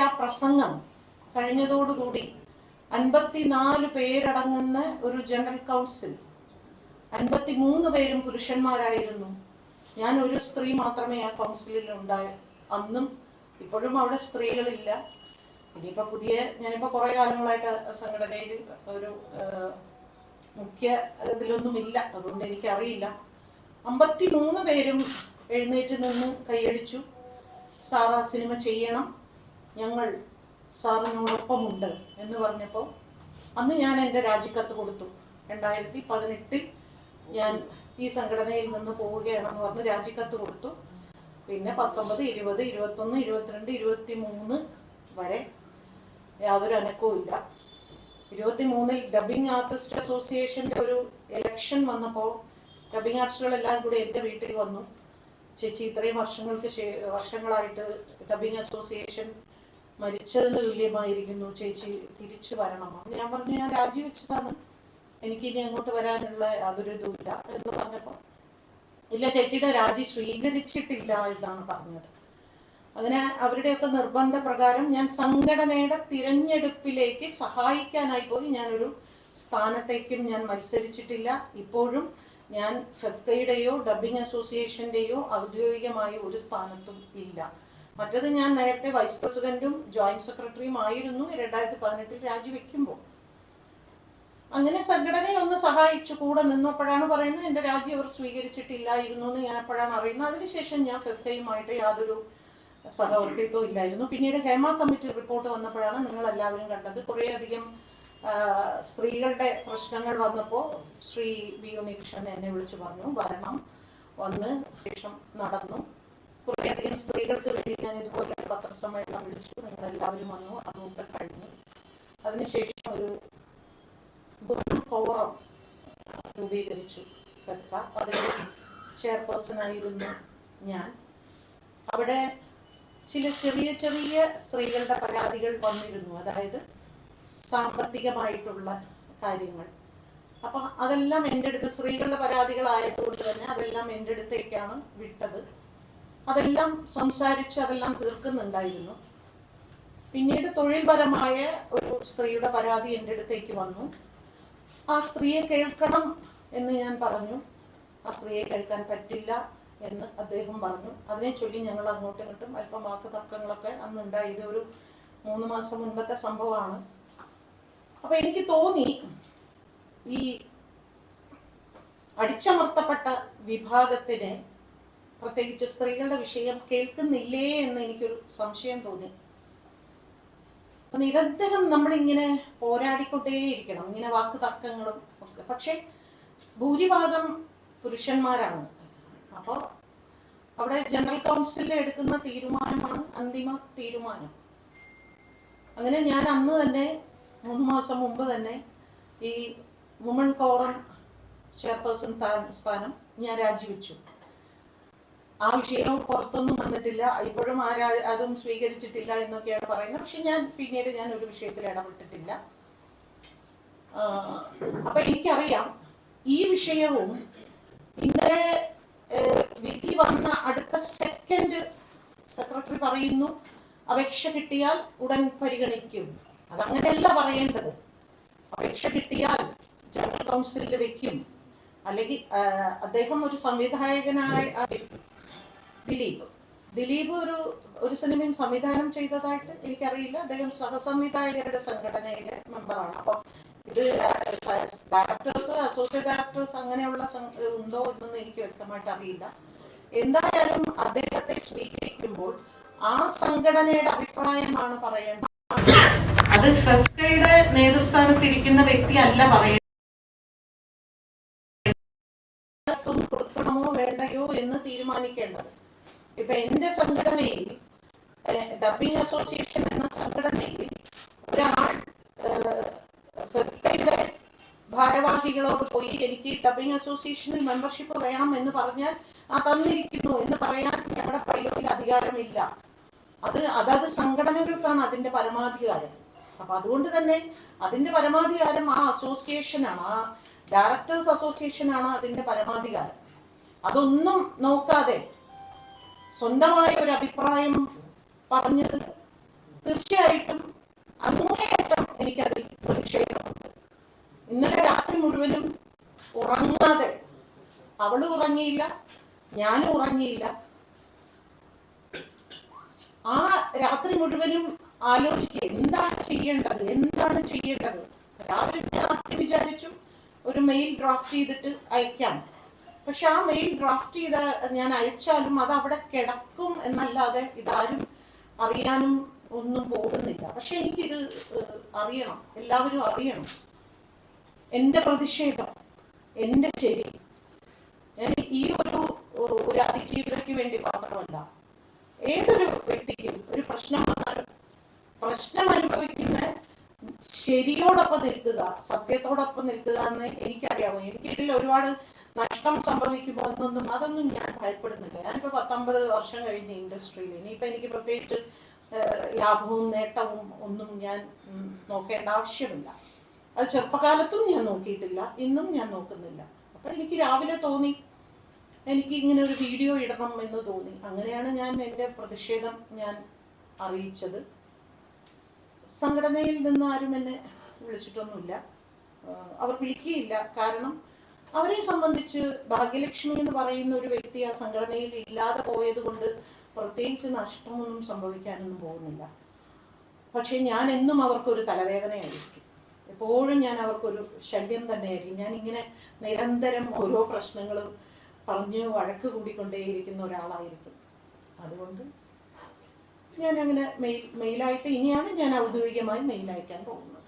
ആ പ്രസംഗം കഴിഞ്ഞതോടുകൂടി 54 പേരടങ്ങുന്ന ഒരു ജനറൽ കൗൺസിൽ, 53 പേരും പുരുഷന്മാരായിരുന്നു. ഞാൻ ഒരു സ്ത്രീ മാത്രമേ ആ കൗൺസിലിൽ ഉണ്ടായ. അന്നും ഇപ്പോഴും അവിടെ സ്ത്രീകളില്ല. ഇനിയിപ്പോൾ ഞാനിപ്പോൾ കുറേ കാലങ്ങളായിട്ട് സംഘടനയിൽ ഒരു മുഖ്യ ഇതിലൊന്നുമില്ല, അതുകൊണ്ട് എനിക്കറിയില്ല. 53 പേരും എഴുന്നേറ്റ് നിന്ന് കൈയടിച്ചു. സാർ ആ സിനിമ ചെയ്യണം, ഞങ്ങൾ സാറിനോടൊപ്പമുണ്ട് എന്ന് പറഞ്ഞപ്പോൾ അന്ന് ഞാൻ എൻ്റെ രാജിക്കത്ത് കൊടുത്തു. 2018 ഞാൻ ഈ സംഘടനയിൽ നിന്ന് പോവുകയാണെന്ന് പറഞ്ഞ് രാജിക്കത്ത് കൊടുത്തു. പിന്നെ 19, 20, 21, 22, 23 വരെ യാതൊരു അനക്കവും ഇല്ല. 23 ഡബിങ് ആർട്ടിസ്റ്റ് അസോസിയേഷൻ്റെ ഒരു ഇലക്ഷൻ വന്നപ്പോൾ ഡബിങ് ആർട്ടിസ്റ്റുകളെല്ലാം കൂടി എൻ്റെ വീട്ടിൽ വന്നു. ചേച്ചി, ഇത്രയും വർഷങ്ങളായിട്ട് ഡബിങ് അസോസിയേഷൻ മരിച്ചതിന് തുല്യമായിരിക്കുന്നു, ചേച്ചി തിരിച്ചു വരണം. ഞാൻ പറഞ്ഞു, ഞാൻ രാജിവെച്ചതാണ്, എനിക്കിനി അങ്ങോട്ട് വരാനുള്ള യാതൊരു ഇതുമില്ല എന്ന് പറഞ്ഞപ്പോൾ ഇല്ല, ചേച്ചിയുടെ രാജി സ്വീകരിച്ചിട്ടില്ല എന്നാണ് പറഞ്ഞത്. അങ്ങനെ അവരുടെയൊക്കെ നിർബന്ധ പ്രകാരം ഞാൻ സംഘടനയുടെ തിരഞ്ഞെടുപ്പിലേക്ക് സഹായിക്കാനായി പോയി. ഞാനൊരു സ്ഥാനത്തേക്കും ഞാൻ മത്സരിച്ചിട്ടില്ല. ഇപ്പോഴും ഞാൻ ഫെഫ്കയുടെയോ ഡബിങ് അസോസിയേഷൻ്റെയോ ഔദ്യോഗികമായ ഒരു സ്ഥാനത്തും ഇല്ല. മറ്റത് ഞാൻ നേരത്തെ വൈസ് പ്രസിഡന്റും ജോയിന്റ് സെക്രട്ടറിയും ആയിരുന്നു 2018 രാജിവെക്കുമ്പോൾ. അങ്ങനെ സംഘടനയെ ഒന്ന് സഹായിച്ചു, കൂടെ നിന്നപ്പോഴാണ് പറയുന്നത് എൻ്റെ രാജി അവർ സ്വീകരിച്ചിട്ടില്ലായിരുന്നു എന്ന് ഞാൻ അപ്പോഴാണ് അറിയുന്നത്. അതിനുശേഷം ഞാൻ ഫെഫ്കയുമായിട്ട് യാതൊരു സഹവർത്തിത്വം ഇല്ലായിരുന്നു. പിന്നീട് ഹേമ കമ്മിറ്റി റിപ്പോർട്ട് വന്നപ്പോഴാണ് നിങ്ങൾ എല്ലാവരും കണ്ടത്. കുറേയധികം സ്ത്രീകളുടെ പ്രശ്നങ്ങൾ വന്നപ്പോൾ ശ്രീ ബി ഉണ്ണികൃഷ്ണൻ എന്നെ വിളിച്ചു പറഞ്ഞു, വരണം. വന്ന് ശേഷം നടന്നു. കുറേയധികം സ്ത്രീകൾക്ക് വേണ്ടി ഞാൻ ഇതുപോലെ ഒരു പത്രസമ്മേളനം വിളിച്ചു. നിങ്ങളെല്ലാവരും വന്നു, അതൊക്കെ കഴിഞ്ഞു. അതിനുശേഷം ഒരു ഫോറം രൂപീകരിച്ചു ഫെഫ്ക. അതിൽ ചെയർപേഴ്സണായിരുന്നു ഞാൻ. അവിടെ ചില ചെറിയ ചെറിയ സ്ത്രീകളുടെ പരാതികൾ വന്നിരുന്നു, അതായത് സാമ്പത്തികമായിട്ടുള്ള കാര്യങ്ങൾ. അപ്പം അതെല്ലാം എൻ്റെ അടുത്ത്, സ്ത്രീകളുടെ പരാതികളായതുകൊണ്ട് തന്നെ അതെല്ലാം എൻ്റെ അടുത്തേക്കാണ് വിട്ടത്. അതെല്ലാം സംസാരിച്ച് അതെല്ലാം തീർക്കുന്നുണ്ടായിരുന്നു. പിന്നീട് തൊഴിൽപരമായ ഒരു സ്ത്രീയുടെ പരാതി എൻ്റെ അടുത്തേക്ക് വന്നു. ആ സ്ത്രീയെ കേൾക്കണം എന്ന് ഞാൻ പറഞ്ഞു. ആ സ്ത്രീയെ കേൾക്കാൻ പറ്റില്ല എന്ന് അദ്ദേഹം പറഞ്ഞു. അതിനെ ചൊല്ലി ഞങ്ങൾ അങ്ങോട്ടും ഇങ്ങോട്ടും അല്പം വാക്ക് തർക്കങ്ങളൊക്കെ അന്നുണ്ടായി. ഇത് ഒരു 3 മാസം മുൻപത്തെ സംഭവമാണ്. അപ്പൊ എനിക്ക് തോന്നി, ഈ അടിച്ചമർത്തപ്പെട്ട വിഭാഗത്തിന്, പ്രത്യേകിച്ച് സ്ത്രീകളുടെ വിഷയം കേൾക്കുന്നില്ലേ എന്ന് എനിക്കൊരു സംശയം തോന്നി. നിരന്തരം നമ്മളിങ്ങനെ പോരാടിക്കൊണ്ടേയിരിക്കണം, ഇങ്ങനെ വാക്ക് തർക്കങ്ങളും ഒക്കെ. പക്ഷെ ഭൂരിഭാഗം പുരുഷന്മാരാണ്. അപ്പോൾ അവിടെ ജനറൽ കൗൺസിലിൽ എടുക്കുന്ന തീരുമാനമാണ് അന്തിമ തീരുമാനം. അങ്ങനെ ഞാൻ അന്ന് തന്നെ 3 മാസം മുമ്പ് തന്നെ ഈ വുമൺ കോറം ചെയർപേഴ്സൺ സ്ഥാനം ഞാൻ രാജിവെച്ചു. ആ വിഷയം പുറത്തൊന്നും വന്നിട്ടില്ല, ഇപ്പോഴും അതും സ്വീകരിച്ചിട്ടില്ല എന്നൊക്കെയാണ് പറയുന്നത്. പക്ഷെ പിന്നീട് ഞാൻ ഒരു വിഷയത്തിൽ ഇടപെട്ടിട്ടില്ല. അപ്പൊ എനിക്കറിയാം ഈ വിഷയവും ഇന്നലെ വിധി വന്ന അടുത്ത സെക്കൻഡ് സെക്രട്ടറി പറയുന്നു അപേക്ഷ കിട്ടിയാൽ ഉടൻ പരിഗണിക്കും. അതങ്ങനെയല്ല പറയേണ്ടത്. അപേക്ഷ കിട്ടിയാൽ ജനറൽ കൗൺസിലിൽ വെക്കും. അല്ലെങ്കിൽ അദ്ദേഹം ഒരു സംവിധായകനായ ദിലീപ് ഒരു സിനിമയും സംവിധാനം ചെയ്തതായിട്ട് എനിക്കറിയില്ല. അദ്ദേഹം സഹസംവിധായകരുടെ സംഘടനയിലെ മെമ്പറാണ്. അപ്പം ഇത് ഡയറക്ടേഴ്സ്, അസോസിയേറ്റ് ഡയറക്ടേഴ്സ് അങ്ങനെയുള്ള ഉണ്ടോ എന്നൊന്നും എനിക്ക് വ്യക്തമായിട്ട് അറിയില്ല. എന്തായാലും അദ്ദേഹത്തെ സ്വീകരിക്കുമ്പോൾ ആ സംഘടനയുടെ അഭിപ്രായമാണ് പറയേണ്ടത്. അത് ഫെഫ്കയുടെ നേതൃസ്ഥാനത്തിരിക്കുന്ന വ്യക്തി അല്ല പറയേണ്ടത്. കൊടുക്കണമോ വേണ്ടയോ എന്ന് തീരുമാനിക്കേണ്ടത്. ഇപ്പൊ എന്റെ സംഘടനയിൽ, ഡബിങ് അസോസിയേഷൻ എന്ന സംഘടനയിൽ ഒരാൾ ഫെഫ്കയുടെ ഭാരവാഹികളോട് പോയി എനിക്ക് ഡബിങ് അസോസിയേഷനിൽ മെമ്പർഷിപ്പ് വേണം എന്ന് പറഞ്ഞാൽ ആ തന്നിരിക്കുന്നു എന്ന് പറയാൻ ഞങ്ങളുടെ പൈലറ്റിൽ അധികാരമില്ല. അതത് സംഘടനകൾക്കാണ് അതിന്റെ പരമാധികാരം. അപ്പൊ അതുകൊണ്ട് തന്നെ അതിന്റെ പരമാധികാരം ആ അസോസിയേഷനാണ്, ആ ഡയറക്ടേഴ്സ് അസോസിയേഷനാണ് അതിന്റെ പരമാധികാരം. അതൊന്നും നോക്കാതെ സ്വന്തമായ ഒരു അഭിപ്രായം പറഞ്ഞത് തീർച്ചയായിട്ടും അങ്ങേയറ്റം എനിക്കതിൽ പ്രതിഷേധമുണ്ട്. ഇന്നലെ രാത്രി മുഴുവനും ഉറങ്ങാതെ, അവള് ഉറങ്ങിയില്ല, ഞാനും ഉറങ്ങിയില്ല. ആ രാത്രി മുഴുവനും ആലോചിക്കുക എന്താണ് ചെയ്യേണ്ടത്. രാവിലെ ഞാൻ ആദ്യം വിചാരിച്ചു ഒരു മെയിൽ ഡ്രാഫ്റ്റ് ചെയ്തിട്ട് അയക്കാം. പക്ഷെ ആ മെയിൽ ഡ്രാഫ്റ്റ് ചെയ്ത ഞാൻ അയച്ചാലും അത് അവിടെ കിടക്കും എന്നല്ലാതെ ഇതാരും അറിയാനും ഒന്നും പോകുന്നില്ല. പക്ഷെ എനിക്കിത് അറിയണം, എല്ലാവരും അറിയണം. എൻ്റെ പ്രതിഷേധം, എൻ്റെ ശരി. ഞാൻ ഈ ഒരു അതിജീവിതയ്ക്ക് വേണ്ടി മാത്രമല്ല, ഏതൊരു വ്യക്തിക്കും ഒരു പ്രശ്നം വന്നാലും പ്രശ്നം അനുഭവിക്കുന്ന ശരിയോടൊപ്പം നിൽക്കുക, സത്യത്തോടൊപ്പം നിൽക്കുക എന്ന് എനിക്കറിയാമോ. എനിക്കിതിൽ ഒരുപാട് നഷ്ടം സംഭവിക്കുമോ എന്നൊന്നും അതൊന്നും ഞാൻ ഭയപ്പെടുന്നില്ല. ഞാനിപ്പോൾ 19 വർഷം കഴിഞ്ഞ ഇൻഡസ്ട്രിയിൽ, ഇനിയിപ്പോൾ എനിക്ക് പ്രത്യേകിച്ച് ലാഭവും നേട്ടവും ഒന്നും ഞാൻ നോക്കേണ്ട ആവശ്യമില്ല. അത് ചെറുപ്പകാലത്തും ഞാൻ നോക്കിയിട്ടില്ല, ഇന്നും ഞാൻ നോക്കുന്നില്ല. അപ്പം എനിക്ക് രാവിലെ തോന്നി എനിക്ക് ഇങ്ങനെ ഒരു വീഡിയോ ഇടണം എന്ന് തോന്നി. അങ്ങനെയാണ് ഞാൻ എൻ്റെ പ്രതിഷേധം ഞാൻ അറിയിച്ചത്. സംഘടനയിൽ നിന്ന് ആരും എന്നെ വിളിച്ചിട്ടൊന്നുമില്ല, അവർ വിളിക്കുകയില്ല. കാരണം അവരെ സംബന്ധിച്ച് ഭാഗ്യലക്ഷ്മി എന്ന് പറയുന്ന ഒരു വ്യക്തി ആ സംഘടനയിൽ ഇല്ലാതെ പോയത് കൊണ്ട് പ്രത്യേകിച്ച് നഷ്ടമൊന്നും സംഭവിക്കാനൊന്നും പോകുന്നില്ല. പക്ഷെ ഞാൻ എന്നും അവർക്കൊരു തലവേദനയായിരിക്കും, എപ്പോഴും ഞാൻ അവർക്കൊരു ശല്യം തന്നെയായിരിക്കും. ഞാനിങ്ങനെ നിരന്തരം ഓരോ പ്രശ്നങ്ങളും പറഞ്ഞ് വഴക്ക് കൂടിക്കൊണ്ടേയിരിക്കുന്ന ഒരാളായിരിക്കും. അതുകൊണ്ട് ഞാൻ അങ്ങനെ മെയിലായിട്ട് ഇനിയാണ് ഞാൻ ഔദ്യോഗികമായി മെയിൽ അയക്കാൻ പോകുന്നത്.